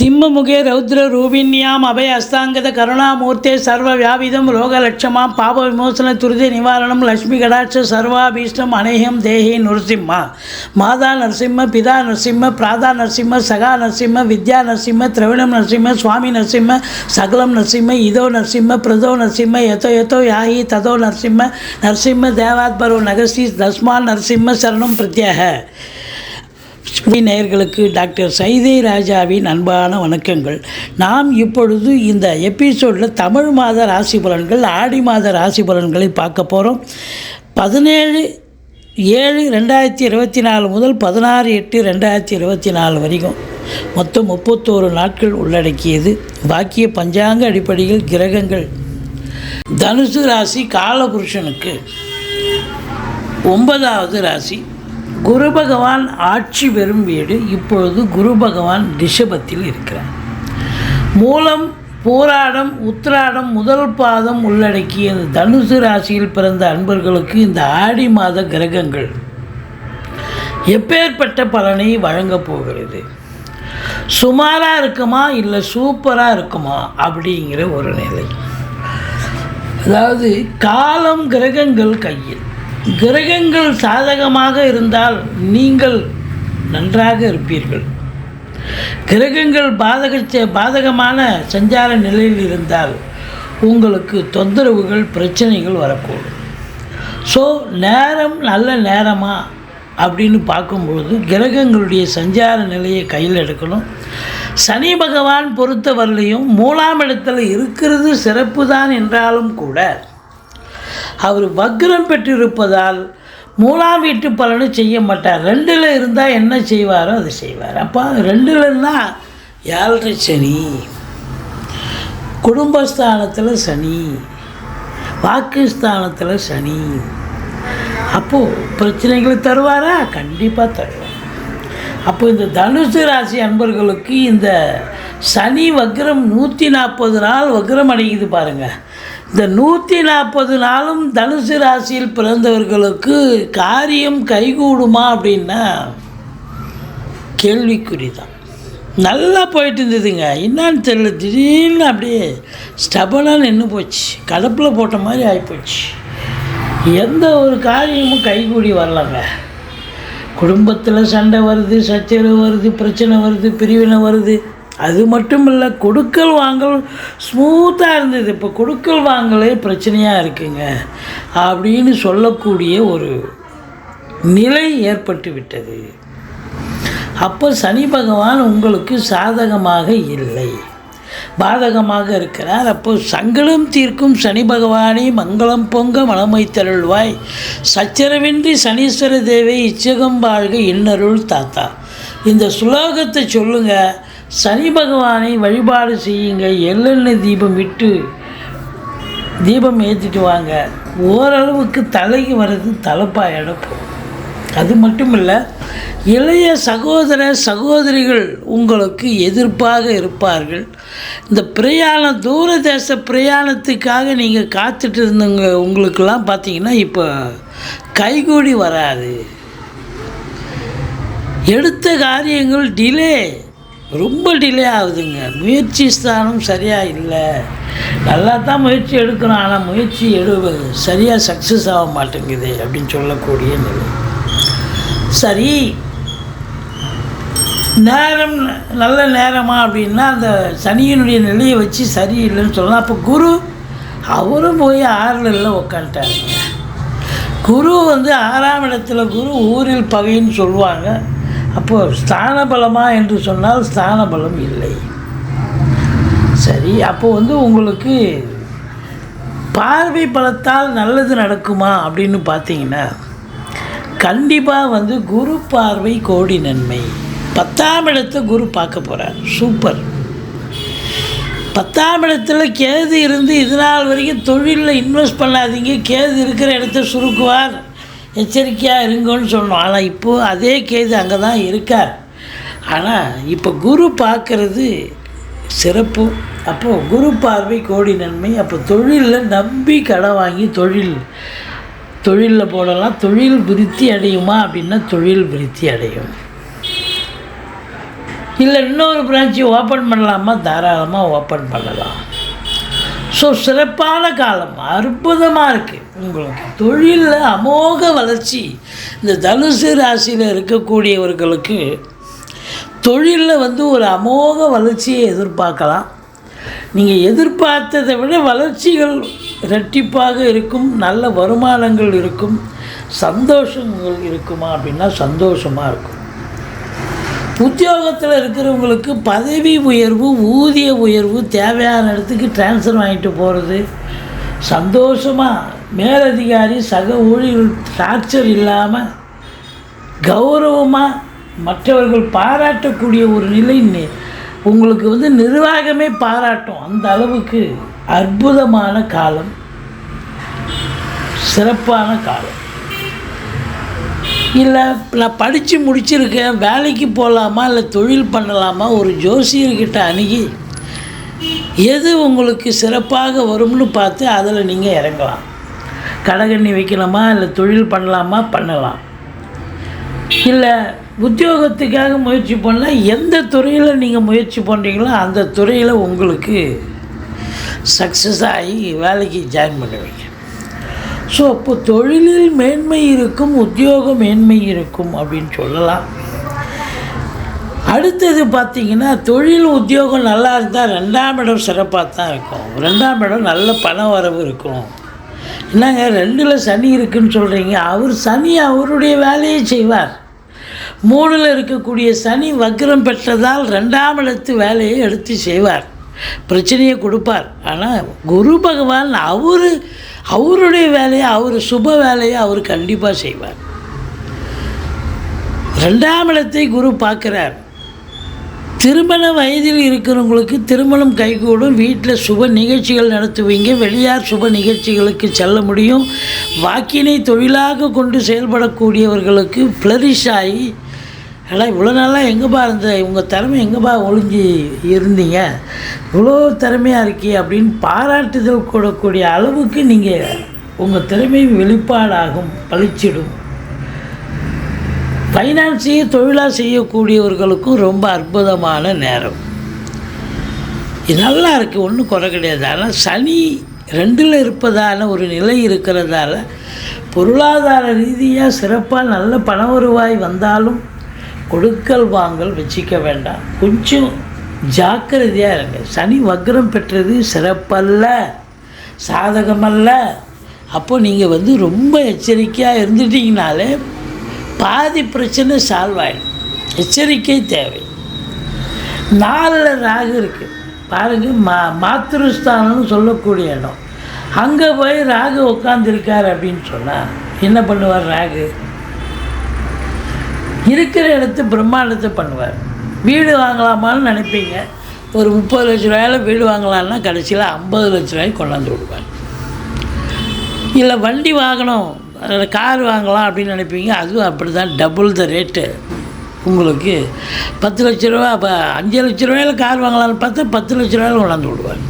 சிம்மமுகே ரௌத்ர ரூபிண்யாம் அபய அஸ்தாங்கத கருணாமூர்த்தே சர்வ வியாபிதம் ரோகலட்சமாம் பாப விமோசன துரித நிவாரணம் லக்ஷ்மி கடாட்ச சர்வாபீஷ்டம் அநேகம் தேஹி நரசிம்மா மாதா நரசிம்ம பிதா நரசிம்ம பிராதா நரசிம்ம சகா நரசிம்ம வித்யா நரசிம்ம திரவிணம் நரசிம்ம சுவாமி நரசிம்ம சகலம் நரசிம்ம இதோ நரசிம்ம பிரதோ நரசிம்ம யதோ யதோ யாஹி ததோ நரசிம்ம நரசிம்ம தேவாத்பரோ நகசி தஸ்மான் நரசிம்ம சரணம் பிரத்யாக. நேயர்களுக்கு டாக்டர் சைதை ராஜாவின் அன்பான வணக்கங்கள். நாம் இப்பொழுது இந்த எபிசோடில் தமிழ் மாத ராசி பலன்கள், ஆடி மாத ராசி பலன்களை பார்க்க போகிறோம். 17/7/2024 முதல் 16/8/2024 வரைக்கும் மொத்தம் 31 நாட்கள் உள்ளடக்கியது. வாக்கிய பஞ்சாங்க அடிப்படையில் கிரகங்கள் தனுசு ராசி காலபுருஷனுக்கு 9வது ராசி. குரு பகவான் ஆட்சி பெறும் வீடு. இப்பொழுது குரு பகவான் ரிஷபத்தில் இருக்கிறார். மூலம், பூராடம், உத்திராடம் முதல் பாதம் உள்ளடக்கிய தனுசு ராசியில் பிறந்த அன்பர்களுக்கு இந்த ஆடி மாத கிரகங்கள் எப்பேற்பட்ட பலனை வழங்கப் போகிறது? சுமாராக இருக்குமா இல்லை சூப்பராக இருக்குமா அப்படிங்கிற ஒரு நிலை. அதாவது காலம் கிரகங்கள் கையில். கிரகங்கள் சாதகமாக இருந்தால் நீங்கள் நன்றாக இருப்பீர்கள். கிரகங்கள் பாதகமான சஞ்சார நிலையில் இருந்தால் உங்களுக்கு தொந்தரவுகள், பிரச்சனைகள் வரக்கூடும். ஸோ நேரம் நல்ல நேரமா அப்படின்னு பார்க்கும்பொழுது கிரகங்களுடைய சஞ்சார நிலையை கையில் எடுக்கணும். சனி பகவான் பொறுத்தவரையிலையும் 3ஆம் இடத்துல இருக்கிறது சிறப்பு தான் என்றாலும் கூட அவர் வக்ரம் பெற்றிருப்பதால் 3ஆம் வீட்டு பலனை செய்ய மாட்டார். 2ல் இருந்தால் என்ன செய்வாரோ அதை செய்வார். அப்போ 2லன்னா 7 சனி, குடும்பஸ்தானத்தில் சனி, வாக்குஸ்தானத்தில் சனி. அப்போது பிரச்சனைகளை தருவாரா? கண்டிப்பாக தருவார். அப்போ இந்த தனுசு ராசி அன்பர்களுக்கு இந்த சனி வக்ரம் 140 நாள் வக்ரம் அடையுது பாருங்கள். இந்த 140 நாளும் தனுசு ராசியில் பிறந்தவர்களுக்கு காரியம் கைகூடுமா அப்படின்னா கேள்விக்குறி தான். நல்லா போயிட்டு இருந்ததுங்க, என்னான்னு தெரியல, திடீர்னு அப்படியே ஸ்டபனாக நின்று போச்சு, கடப்பில் போட்ட மாதிரி ஆகிப்போச்சு. எந்த ஒரு காரியமும் கைகூடி வரலங்க. குடும்பத்தில் சண்டை வருது, சச்சரவு வருது, பிரச்சனை வருது, பிரிவினை வருது. அது மட்டும் இல்லை, கொடுக்கல் வாங்கல் ஸ்மூத்தாக இருந்தது, இப்போ கொடுக்கல் வாங்கலே பிரச்சனையாக இருக்குங்க அப்படின்னு சொல்லக்கூடிய ஒரு நிலை ஏற்பட்டு விட்டது. அப்போ சனி பகவான் உங்களுக்கு சாதகமாக இல்லை, பாதகமாக இருக்கிறார். அப்போ சங்கடம் தீர்க்கும் சனி பகவானே மங்களம் பொங்க மனமை தருள்வாய், சச்சரவின்றி சனீஸ்வர தேவை இச்சகம் வாழ்க இன்னருள் தாத்தா. இந்த சுலோகத்தை சொல்லுங்கள். சனி பகவானை வழிபாடு செய்யுங்க. எள்ளெண்ணெய் தீபம் ஏற்றிட்டு வாங்க. ஓரளவுக்கு தலைக்கு வர்றது தலைப்பாயிடம். அது மட்டும் இல்லை, இளைய சகோதர சகோதரிகள் உங்களுக்கு எதிர்ப்பாக இருப்பார்கள். இந்த பிரயாணம், தூரதேச பிரயாணத்துக்காக நீங்கள் காத்துட்டு இருந்தவங்க உங்களுக்கெல்லாம் பார்த்தீங்கன்னா இப்போ கைகூடி வராது. எடுத்த காரியங்கள் ரொம்ப டிலே ஆகுதுங்க. முயற்சி ஸ்தானம் சரியாக இல்லை. நல்லா தான் முயற்சி எடுக்கிறோம், ஆனால் முயற்சி சரியாக சக்ஸஸ் ஆக மாட்டேங்குது அப்படின்னு சொல்லக்கூடிய நிலை. சரி, நேரம் நல்ல நேரமா அப்படின்னா அந்த சனியினுடைய நிலையை வச்சு சரியில்லைன்னு சொல்லலாம். அப்போ குரு அவரும் போய் 6ல் உட்காந்துட்டாருங்க. குரு 6ஆம் இடத்துல, குரு ஊரில் பகைன்னு சொல்லுவாங்க. அப்போது ஸ்தான பலமா என்று சொன்னால் ஸ்தான பலம் இல்லை. சரி, அப்போது உங்களுக்கு பார்வை பலத்தால் நல்லது நடக்குமா அப்படின்னு பார்த்தீங்கன்னா கண்டிப்பாக குரு பார்வை கோடி நன்மை. 10ஆம் இடத்தை குரு பார்க்க போகிறார். சூப்பர். 10ஆம் இடத்துல கேது இருந்து இது நாள் வரைக்கும் தொழிலில் இன்வெஸ்ட் பண்ணாதீங்க, கேது இருக்கிற இடத்த சுருக்குவார், எச்சரிக்கையாக இருங்கன்னு சொன்னோம். ஆனால் இப்போது அதே கேது அங்கே தான் இருக்கார். ஆனால் இப்போ குரு பார்க்குறது சிறப்பு. அப்போது குரு பார்வை கோடி நன்மை. அப்போ தொழிலில் நம்பி கடன் வாங்கி தொழிலில் போடலாம். தொழில் விருத்தி அடையுமா அப்படின்னா தொழில் விருத்தி அடையும். இல்லை இன்னொரு பிரான்ச்சு ஓப்பன் பண்ணலாமா, தாராளமாக ஓப்பன் பண்ணலாம். ஸோ சிறப்பான காலம், அற்புதமாக இருக்குது. உங்களுக்கு தொழிலில் அமோக வளர்ச்சி. இந்த தனுசு ராசியில் இருக்கக்கூடியவர்களுக்கு தொழிலில் ஒரு அமோக வளர்ச்சியை எதிர்பார்க்கலாம். நீங்கள் எதிர்பார்த்ததை விட வளர்ச்சிகள் இரட்டிப்பாக இருக்கும். நல்ல வருமானங்கள் இருக்கும். சந்தோஷங்கள் இருக்குமா அப்படின்னா சந்தோஷமாக இருக்கும். உத்தியோகத்தில் இருக்கிறவங்களுக்கு பதவி உயர்வு, ஊதிய உயர்வு, தேவையான இடத்துக்கு ட்ரான்ஸ்ஃபர் வாங்கிட்டு போகிறது, சந்தோஷமாக மேலதிகாரி சக ஊழியர்கள் டார்ச்சர் இல்லாமல் கௌரவமாக மற்றவர்கள் பாராட்டக்கூடிய ஒரு நிலை உங்களுக்கு நிர்வாகமே பாராட்டும். அந்த அளவுக்கு அற்புதமான காலம், சிறப்பான காலம். இல்லை நான் படித்து முடிச்சிருக்கேன், வேலைக்கு போகலாமா இல்லை தொழில் பண்ணலாமா, ஒரு ஜோசியர்கிட்ட அணுகி எது உங்களுக்கு சிறப்பாக வரும்னு பார்த்து அதில் நீங்கள் இறங்கலாம். கடகண்ணி வைக்கலாமா இல்லை தொழில் பண்ணலாமா, பண்ணலாம். இல்லை உத்தியோகத்துக்காக முயற்சி பண்ணால் எந்த துறையில் நீங்கள் முயற்சி பண்ணுறீங்களோ அந்த துறையில் உங்களுக்கு சக்ஸஸ் ஆகி வேலைக்கு ஜாயின் பண்ணுவீங்க. ஸோ அப்போ தொழிலில் மேன்மை இருக்கும், உத்தியோக மேன்மை இருக்கும் அப்படின்னு சொல்லலாம். அடுத்தது பார்த்திங்கன்னா, தொழில் உத்தியோகம் நல்லா இருந்தால் 2ஆம் இடம் சிறப்பாக தான் இருக்கும். 2ஆம் இடம் நல்ல பண வரவு இருக்கும். என்னங்க 2ல் சனி இருக்குதுன்னு சொல்கிறீங்க? சனி அவருடைய வேலையை செய்வார். 3ல் இருக்கக்கூடிய சனி வக்ரம் பெற்றதால் 2ஆம் இடத்து வேலையை எடுத்து செய்வார், பிரச்சனையை கொடுப்பார். ஆனால் குரு பகவான் அவருடைய வேலையை, சுப வேலையை அவர் கண்டிப்பாக செய்வார். 2ஆம் இடத்தை குரு பார்க்குறார். திருமண வயதில் இருக்கிறவங்களுக்கு திருமணம் கைகூடும். வீட்டில் சுப நிகழ்ச்சிகள் நடத்துவீங்க. வெளியார் சுப நிகழ்ச்சிகளுக்கு செல்ல முடியும். வாக்கினை தொழிலாக கொண்டு செயல்படக்கூடியவர்களுக்கு ஃப்ளரிஷ் ஆகி, ஆனால் இவ்வளோ நாளாக எங்கேப்பா உங்கள் திறமை எங்கேப்பா ஒளிஞ்சு இருந்தீங்க, இவ்வளோ திறமையாக இருக்கே அப்படின்னு பாராட்டுதல் கூடக்கூடிய அளவுக்கு நீங்கள் உங்கள் திறமை வெளிப்பாடாகும், பளிச்சிடும். ஃபைனான்ஸையே தொழிலாக செய்யக்கூடியவர்களுக்கும் ரொம்ப அற்புதமான நேரம். இது நல்லா இருக்குது, ஒன்றும் குறை கிடையாது. ஆனால் சனி 2ல் இருப்பதான ஒரு நிலை இருக்கிறதால பொருளாதார ரீதியாக சிறப்பாக நல்ல பண வருவாய் வந்தாலும் கொடுக்கல் வாங்கல் வச்சிக்க வேண்டாம். கொஞ்சம் ஜாக்கிரதையாக இருங்க. சனி வக்ரம் பெற்றது சிறப்பல்ல, சாதகமல்ல. அப்போது நீங்கள் ரொம்ப எச்சரிக்கையாக இருந்துட்டிங்கனாலே பாதி பிரச்சனை சால்வ் ஆகிடும். எச்சரிக்கை தேவை. 4ல் ராகு இருக்குது பாருங்கள். மாத்திருஸ்தானம்னு சொல்லக்கூடிய இடம். அங்கே போய் ராகு உட்காந்துருக்கார் அப்படின்னு சொன்னால் என்ன பண்ணுவார்? ராகு இருக்கிற இடத்து பிரம்மாண்டத்தை பண்ணுவார். வீடு வாங்கலாமான்னு நினைப்பீங்க. ஒரு 30 லட்ச ரூபாயில் வீடு வாங்கலான்னா கடைசியில் 50 லட்ச ரூபாய்க்கு கொண்டாந்து விடுவார். இல்லை வண்டி வாங்கணும், கார் வாங்கலாம் அப்படின்னு நினைப்பீங்க. அதுவும் அப்படி தான், டபுள் த ரேட்டு. உங்களுக்கு 10 லட்ச ரூபா, அப்போ 5 லட்ச ரூபாயில் கார் வாங்கலான்னு பார்த்தா 10 லட்ச ரூபாயில் கொண்டாந்து விடுவார்.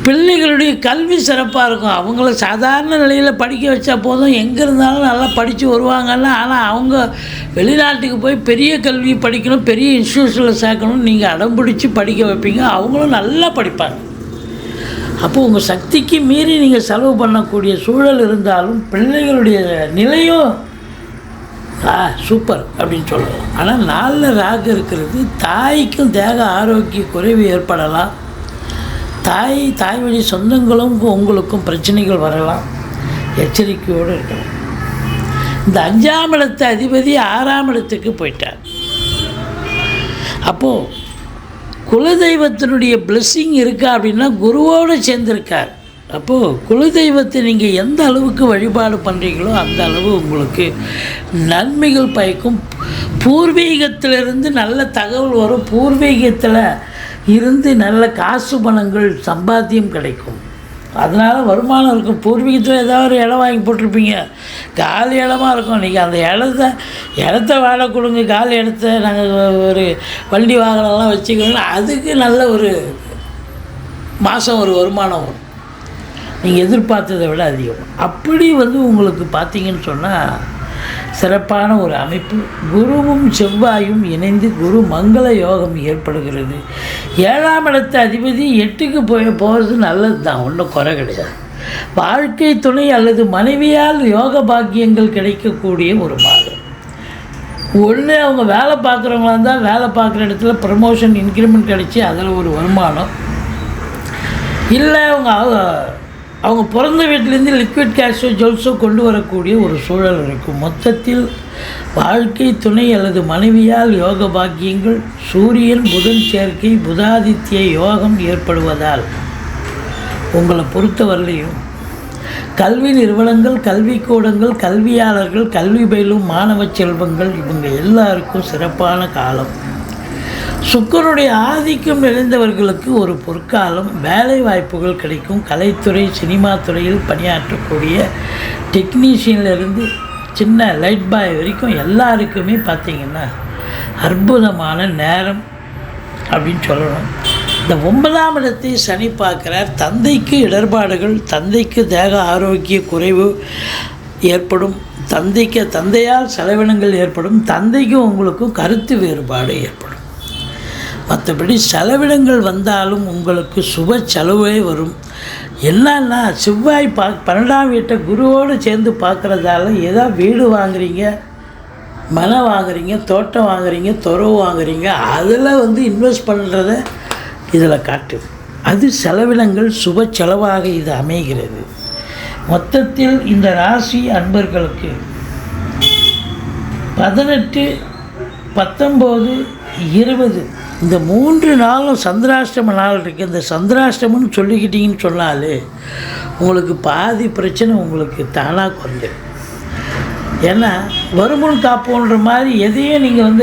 பிள்ளைகளுடைய கல்வி சிறப்பாக இருக்கும். அவங்கள சாதாரண நிலையில் படிக்க வச்சா போதும், எங்கே இருந்தாலும் நல்லா படித்து வருவாங்கன்னா. ஆனால் அவங்க வெளிநாட்டுக்கு போய் பெரிய கல்வி படிக்கணும், பெரிய இன்ஸ்டியூஷனில் சேர்க்கணும், நீங்கள் அடம் பிடிச்சி படிக்க வைப்பீங்க. அவங்களும் நல்லா படிப்பாங்க. அப்போது உங்கள் சக்திக்கு மீறி நீங்கள் செலவு பண்ணக்கூடிய சூழல் இருந்தாலும் பிள்ளைகளுடைய நிலையும் சூப்பர் அப்படின்னு சொல்லலாம். ஆனால் 4ல் ராகு இருக்கிறது, தாய்க்கும் தேக ஆரோக்கிய குறைவு ஏற்படலாம். தாய் வழி சொந்தங்களும் உங்களுக்கும் பிரச்சனைகள் வரலாம். எச்சரிக்கையோடு இருக்கலாம். இந்த 5ஆம் இடத்து அதிபதி 6ஆம் இடத்துக்கு போயிட்டார். அப்போது குலதெய்வத்தினுடைய பிளெஸ்ஸிங் இருக்கா அப்படின்னா குருவோடு சேர்ந்திருக்கார். அப்போது குலதெய்வத்தை நீங்கள் எந்த அளவுக்கு வழிபாடு பண்ணுறீங்களோ அந்த அளவு உங்களுக்கு நன்மைகள் பயக்கும். பூர்வீகத்திலிருந்து நல்ல தகவல் வரும். பூர்வீகத்தில் இருந்து நல்ல காசு பணங்கள் சம்பாத்தியம் கிடைக்கும். அதனால் வருமானம் இருக்கும். பூர்வீகத்தில் ஏதாவது ஒரு இடம் வாங்கி போட்டிருப்பீங்க, காலி இடமா இருக்கும். நீங்கள் அந்த இடத்த வாடகை கொடுங்க, காலி இடத்த நாங்கள் ஒரு வண்டி வாகனம்லாம் வச்சுக்கணும். அதுக்கு நல்ல ஒரு மாதம் ஒரு வருமானம் வரும், நீங்கள் எதிர்பார்த்ததை விட அதிகம். அப்படி உங்களுக்கு பார்த்தீங்கன்னு சொன்னால் சிறப்பான ஒரு அமைப்பு. குருவும் செவ்வாயும் இணைந்து குரு மங்கள யோகம் ஏற்படுகிறது. 7ஆம் இடத்து அதிபதி 8க்கு போகிறது நல்லது தான், ஒன்றும் குறை கிடையாது. வாழ்க்கை துணை அல்லது மனைவியால் யோக பாக்கியங்கள் கிடைக்கக்கூடிய ஒரு மாதம். ஒன்று அவங்க வேலை பார்க்குறவங்களா இருந்தால் வேலை பார்க்குற இடத்துல ப்ரமோஷன் இன்க்ரிமெண்ட் கிடச்சி அதில் ஒரு வருமானம், இல்லை அவங்க பிறந்த வீட்டிலேருந்து லிக்விட் கேஷோ ஜுவல்ஸோ கொண்டு வரக்கூடிய ஒரு சூழல் இருக்கும். மொத்தத்தில் வாழ்க்கை துணை அல்லது மனைவியால் யோக பாக்கியங்கள், சூரியன் புதன் சேர்க்கை, புதாதித்ய யோகம் ஏற்படுவதால் உங்களை பொறுத்தவரையிலையும் கல்வி நிறுவனங்கள், கல்விக்கூடங்கள், கல்வியாளர்கள், கல்வி பயிலும் மாணவ செல்வங்கள் இவங்க எல்லாருக்கும் சிறப்பான காலம். சுக்கிரனுடைய ஆதிக்கம் நிறைந்தவர்களுக்கு ஒரு பொற்காலம். வேலை வாய்ப்புகள் கிடைக்கும். கலைத்துறை, சினிமா துறையில் பணியாற்றக்கூடிய டெக்னீஷியன்லேருந்து சின்ன லைட் பாய் வரைக்கும் எல்லாருக்குமே பார்த்திங்கன்னா அற்புதமான நேரம் அப்படின்னு சொல்லணும். இந்த 9ஆம் இடத்தை சனி பார்க்குறார். தந்தைக்கு இடர்பாடுகள், தந்தைக்கு தேக ஆரோக்கிய குறைவு ஏற்படும், தந்தையால் செலவினங்கள் ஏற்படும், தந்தைக்கும் உங்களுக்கும் கருத்து வேறுபாடு ஏற்படும். மற்றபடி செலவினங்கள் வந்தாலும் உங்களுக்கு சுப செலவே வரும். என்னன்னா செவ்வாய் 12ஆம் வீட்டை குருவோடு சேர்ந்து பார்க்குறதால ஏதோ வீடு வாங்குறீங்க, மனை வாங்குறீங்க, தோட்டம் வாங்குறீங்க, துறவு வாங்குறீங்க, அதில் இன்வெஸ்ட் பண்ணுறத இதில் காட்டுது. அது செலவினங்கள் சுப செலவாக இது அமைகிறது. மொத்தத்தில் இந்த ராசி அன்பர்களுக்கு 18, 19, 20 இந்த 3 நாளும் சந்திராஷ்டம நாள் இருக்குது. இந்த சந்திராஷ்டமம்னு சொல்லிக்கிட்டிங்கன்னு சொன்னாலே உங்களுக்கு பாதி பிரச்சனை உங்களுக்கு தானாக குறைஞ்சிடும். ஏன்னா வருமுன் காப்போன்ற மாதிரி எதையும் நீங்கள்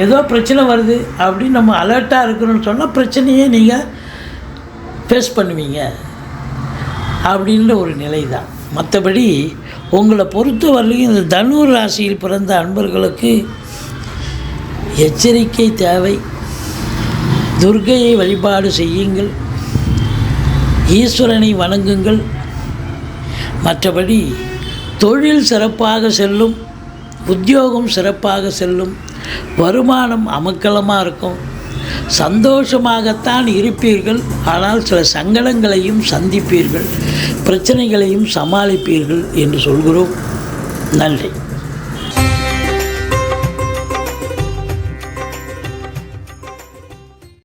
ஏதோ பிரச்சனை வருது அப்படின்னு நம்ம அலர்ட்டாக இருக்கணும்னு சொன்னால் பிரச்சனையே நீங்கள் ஃபேஸ் பண்ணுவீங்க அப்படின்ற ஒரு நிலை தான். மற்றபடி உங்களை பொறுத்தவரையிலும் இந்த தனுர் ராசியில் பிறந்த அன்பர்களுக்கு எச்சரிக்கை தேவை. துர்க்கையை வழிபாடு செய்யுங்கள், ஈஸ்வரனை வணங்குங்கள். மற்றபடி தொழில் சிறப்பாக செல்லும், உத்தியோகம் சிறப்பாக செல்லும், வருமானம் அமக்கலமாக இருக்கும், சந்தோஷமாகத்தான் இருப்பீர்கள். ஆனால் சில சங்கடங்களையும் சந்திப்பீர்கள், பிரச்சனைகளையும் சமாளிப்பீர்கள் என்று சொல்கிறோம். நன்றி.